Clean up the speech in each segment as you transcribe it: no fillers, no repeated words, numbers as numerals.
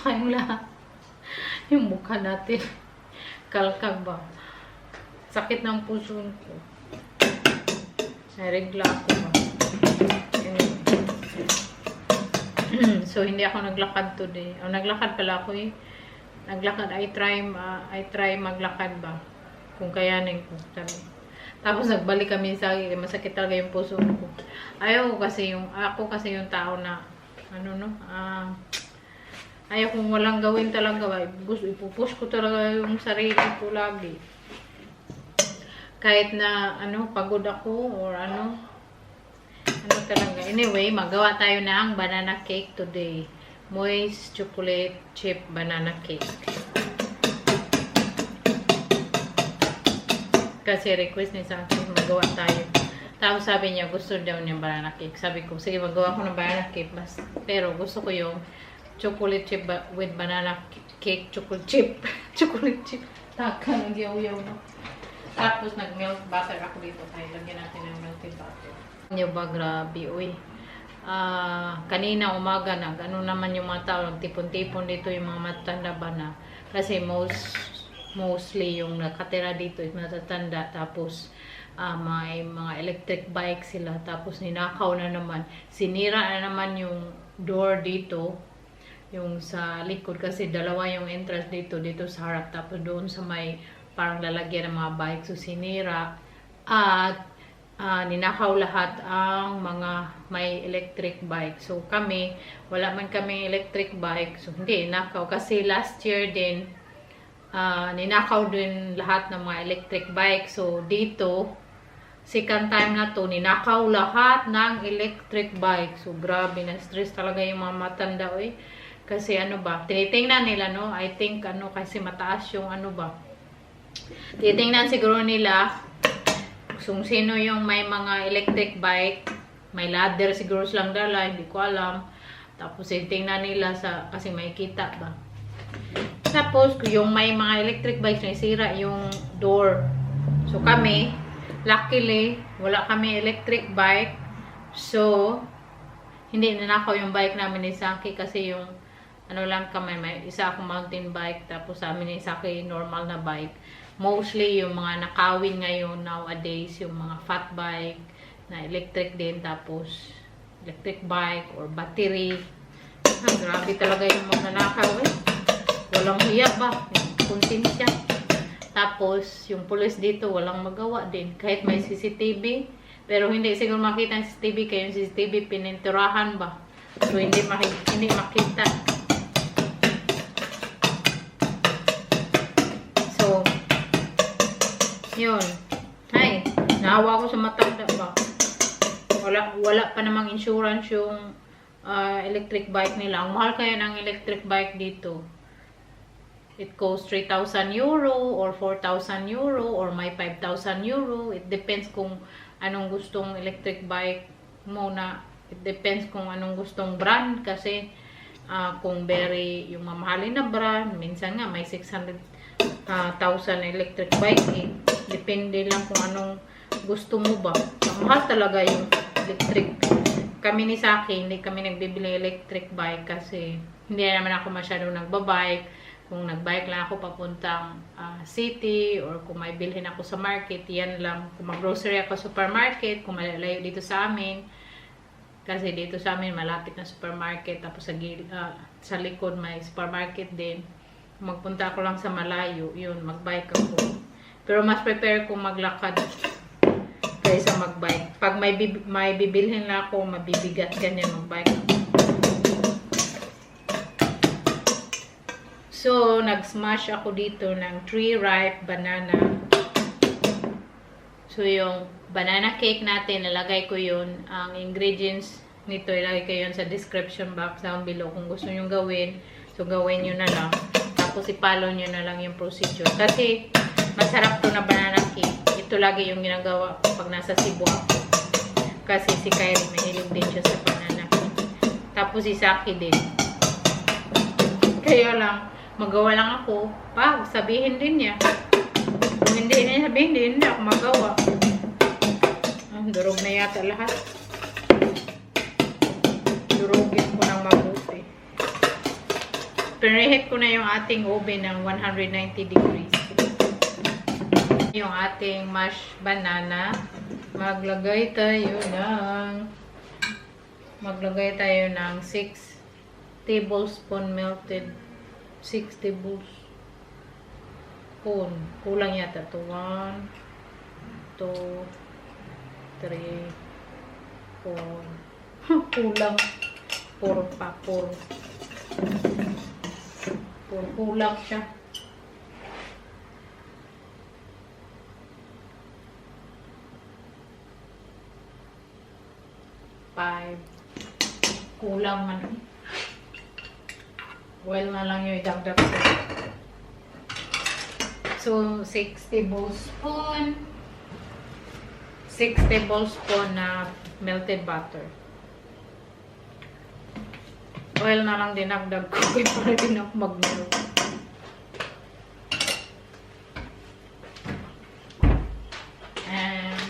sa kayong lahat. Yung mukha natin. Kalkag ba? Sakit ng puso ko. Naregla ako ba? So, hindi ako naglakad today. O, naglakad pala ako eh. Naglakad. I try maglakad ba? Kung kayanin ko. Tapos, nagbalik kami sa akin. Masakit talaga yung puso ko. Ako kasi yung tao na, ayaw kung walang gawin talaga. Ipupush ko talaga yung sarili ko lagi. Kahit na, pagod ako or talaga. Anyway, magawa tayo ng banana cake today. Moist chocolate chip banana cake. Kasi request ni sa akin, magawa tayo. Tapos sabi niya, gusto daw niya banana cake. Sabi ko, sige, magawa ko ng banana cake. Pero gusto ko yung chocolate chip with banana cake chocolate chip. Chocolate chip. Taka, nag-yaw-yaw na. Tapos nag-milk butter ako dito. Kaya lagyan natin ng melted butter. Nyo ba, grabe, uy. Kanina umaga ano naman yung mga tao, nagtipon-tipon dito yung mga matanda ba na. Kasi mostly yung nakatira dito is matatanda. Tapos may mga electric bike sila. Tapos ninakaw na naman. Sinira na naman yung door dito. Yung sa likod. Kasi dalawa yung entrance dito sa harap. Tapos doon sa may parang lalagyan ng mga bike. So sinira. At ninakaw lahat ang mga may electric bike. So kami, wala man kami electric bike. So hindi, nakaw. Kasi last year din, ninakaw din lahat ng mga electric bike. So dito, second time na to, ninakaw lahat ng electric bike. So grabe, na-stress talaga yung mga matanda. Kasi tinitingnan nila, no? I think, kasi mataas yung tinitingnan siguro nila kung sino yung may mga electric bike, may ladder siguro silang dala, hindi ko alam. Tapos tingnan nila kasi may kita ba. Tapos yung may mga electric bikes, nasira yung door. So kami, luckily, wala kami electric bike. So, hindi nanakaw yung bike namin ni Saki kasi yung lang kami, may isa akong mountain bike, tapos sa amin ni Saki normal na bike. Mostly yung mga nakawin ngayon nowadays, yung mga fat bike na electric din, tapos electric bike or battery. Grabe talaga yung mga nanakaw Walang hiya ba? Konsensya. Tapos yung police dito walang magawa din. Kahit may CCTV, pero hindi siguro makita yung CCTV kaya yung CCTV pininturahan ba? So hindi makita. So yun. Ay, naawa ko sa matanda ba? Wala pa namang insurance yung electric bike nila. Ang mahal kaya ng electric bike dito. It costs 3,000 euro or 4,000 euro or may 5,000 euro. It depends kung anong gustong electric bike mo na. It depends kung anong gustong brand kasi kung yung mamahalin na brand, minsan nga may 600,000 electric bike Depende lang kung anong gusto mo ba. Mahal talaga yung electric. Kami ni Saki, hindi kami nagbibili electric bike kasi hindi naman ako masyadong nagbabike. Kung nagbike lang ako papuntang city or kung may bilhin ako sa market, yan lang. Kung mag-grocery ako sa supermarket, kung malalayo dito sa amin. Kasi dito sa amin malapit na supermarket. Tapos sa likod may supermarket din. Kung magpunta ako lang sa malayo, yun, magbike ako. Pero mas prepare kung maglakad kaysa magbike. Pag may bibilhin lang ako, mabibigat ganyan magbike. So, nag-smash ako dito ng 3 ripe banana. So, yung banana cake natin, nalagay ko yun. Ang ingredients nito, ilagay ko yun sa description box down below. Kung gusto nyo gawin, so gawin nyo na lang. Tapos, ipollow nyo na lang yung procedure. Kasi, masarap to na banana cake. Ito lagi yung ginagawa ko pag nasa Cebu ako. Kasi si Kyrie, mahilig din siya sa banana cake. Tapos, si Saki din. Kaya lang, magawa lang ako. Sabihin din niya. Kung hindi niya sabihin, hindi ako magawa. Durog na yata lahat. Durugin ko ng mabuti. Preheat ko na yung ating oven ng 190 degrees. Yung ating mashed banana. Maglagay tayo ng 6 tablespoon melted. 6 tablespoon. Kulang yata to. 1, 2, 3, 4. Kulang. Puro. Kulang siya. 5. Kulang man. Well na lang yung idagdag ko. So, 6 tablespoon. 6 tablespoon na melted butter. Oil na lang dinagdag ko para din ako mag-melt. And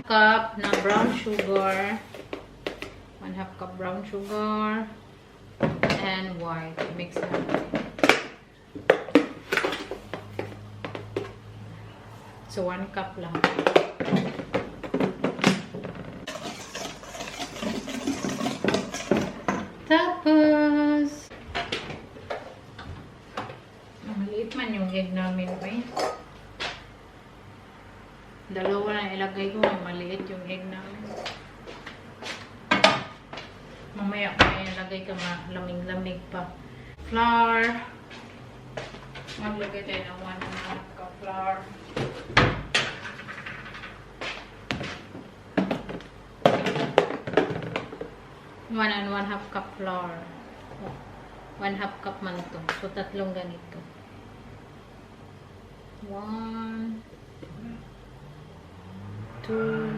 cup na brown sugar. 1/2 cup brown sugar. And white. Mix natin. So, 1 cup lang. Tapos, maliit man yung egg namin pa eh. Dalawa na ilagay ko, maliit yung egg namin. Mamaya ko ilagay ka lamig-lamig pa. Flour. Maglagay tayo ng 1/2 cup flour. 1 cup flour. 1/2 cup man to. So, tatlong ganito. 1, 2,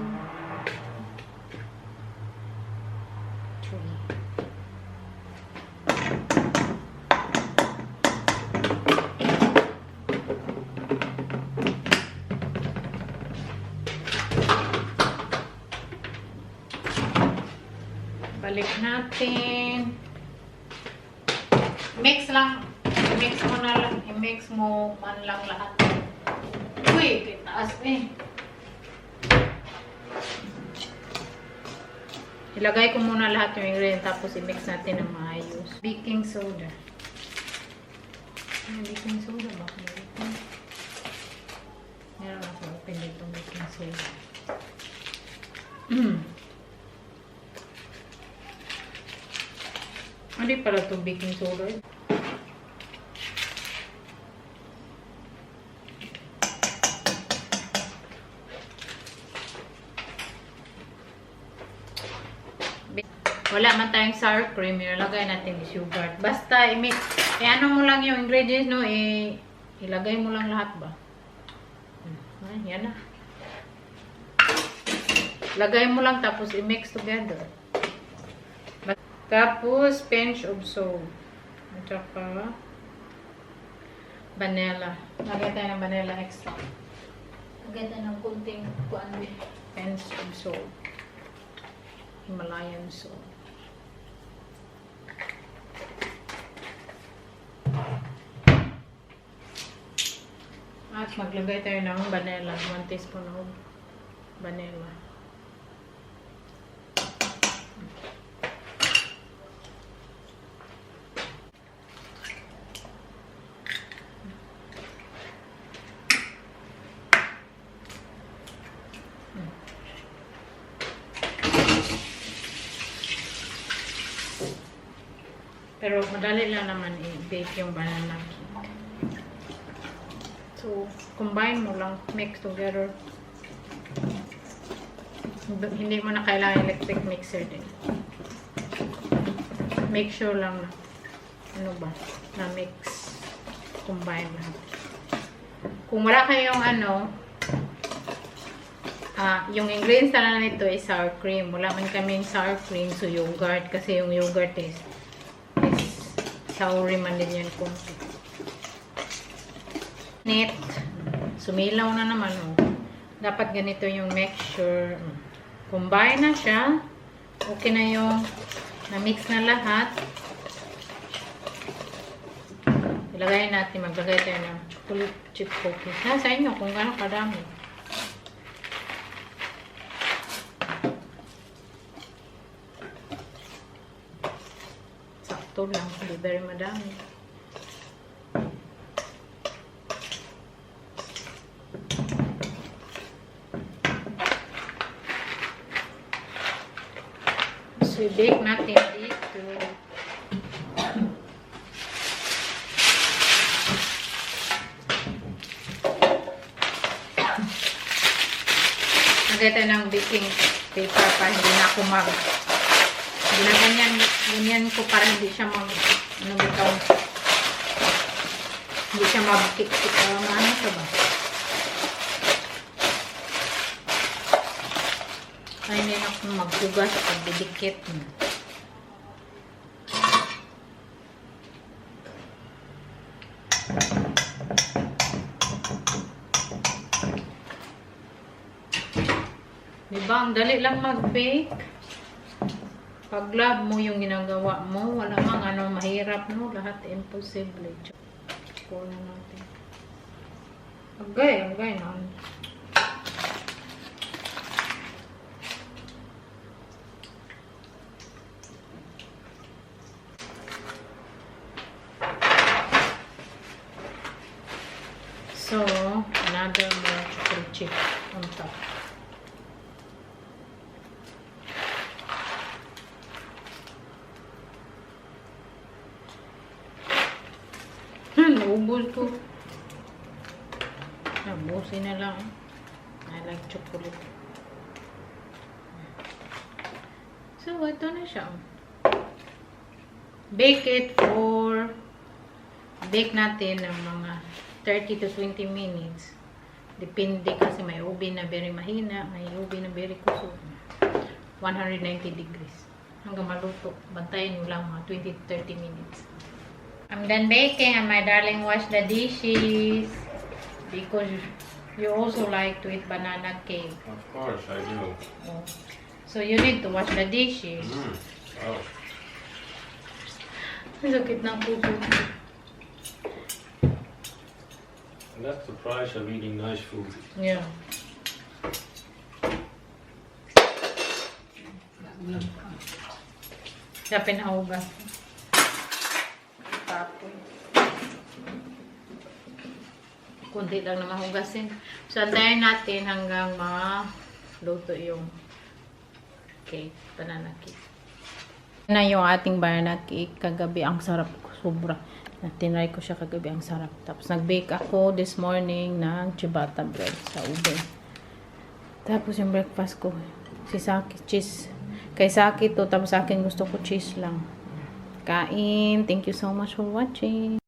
3. Balik natin. Mix lang. I-mix mo na lang. I-mix mo man lang lahat. Uy, taas eh. Ilagay ko muna lahat yung ingredient tapos i-mix natin ng maayos. Baking soda. Baking soda ba? Meron ako open dito baking soda. Hindi pala itong baking soda. Wala man tayong sour cream, ilagay natin yung sugar. Basta i-mix. Ano mo lang yung ingredients, no? Ilagay mo lang lahat ba? Yan na. Lagay mo lang tapos i-mix together. Tapos, pinch of salt. At saka, vanilla. Lagay tayo ng vanilla extra. Lagay tayo ng kunting pinch of salt. Himalayan salt. At maglagay tayo ng vanilla. 1 teaspoon of vanilla. Pero madali lang naman i-bake yung banana cake. So, combine mo lang. Mix together. Hindi mo na kailangan electric mixer din. Make sure lang na na mix. Combine lang. Kung wala kayong yung ingredients na nito is sour cream. Wala man kaming sour cream, so yogurt. Kasi yung yogurt is sour man din yan konti. Sumilaw na naman. Dapat ganito yung mixture. Combine na siya. Okay na yung na-mix na lahat. Ilagay natin, maglagay tayo ng chocolate chip cookies. Nasa inyo kung gano'ng kadami. Sakto lang, hindi very madami. So, i-bake natin dito. Lagay tayo ng baking paper para hindi na ako hindi na ganyan ko para hindi siya hindi siya mag-kik-kik. Ano siya ba? Ay, hindi na ako maghugas at pagdidikit. Diba? Ang dali lang mag-bake. Pag love mo yung ginagawa mo, wala mang mahirap, no? Lahat imposible. Kuha na natin. Agay na. So, another more chocolate chip on top. Naubos ko. Nabusin na lang. I like chocolate. So, ito na siya. Bake natin ng mga 30 to 20 minutes. Depende kasi may oven na very mahina, may oven na very kusog. 190 degrees. Hanggang maluto. Bantayan nyo lang mga 20 to 30 minutes. I'm done baking and my darling wash the dishes. Because you also like to eat banana cake. Of course I do. Oh. So you need to wash the dishes. Oh. Ang sakit ng puso. And that's the price of eating nice food. Yeah. Siya pinahugas. Tapos. Kunti lang na mahugasin. So, antayin natin hanggang maluto yung cake. Banana cake. Na yung ating banana cake. Kagabi, ang sarap ko. Sobra. Tinry ko siya kagabi. Ang sarap. Tapos, nag-bake ako this morning ng ciabatta bread sa oven. Tapos, yung breakfast ko. Si Saki, cheese. Kay Saki to. Tapos, sa akin gusto ko cheese lang. Kain. Thank you so much for watching.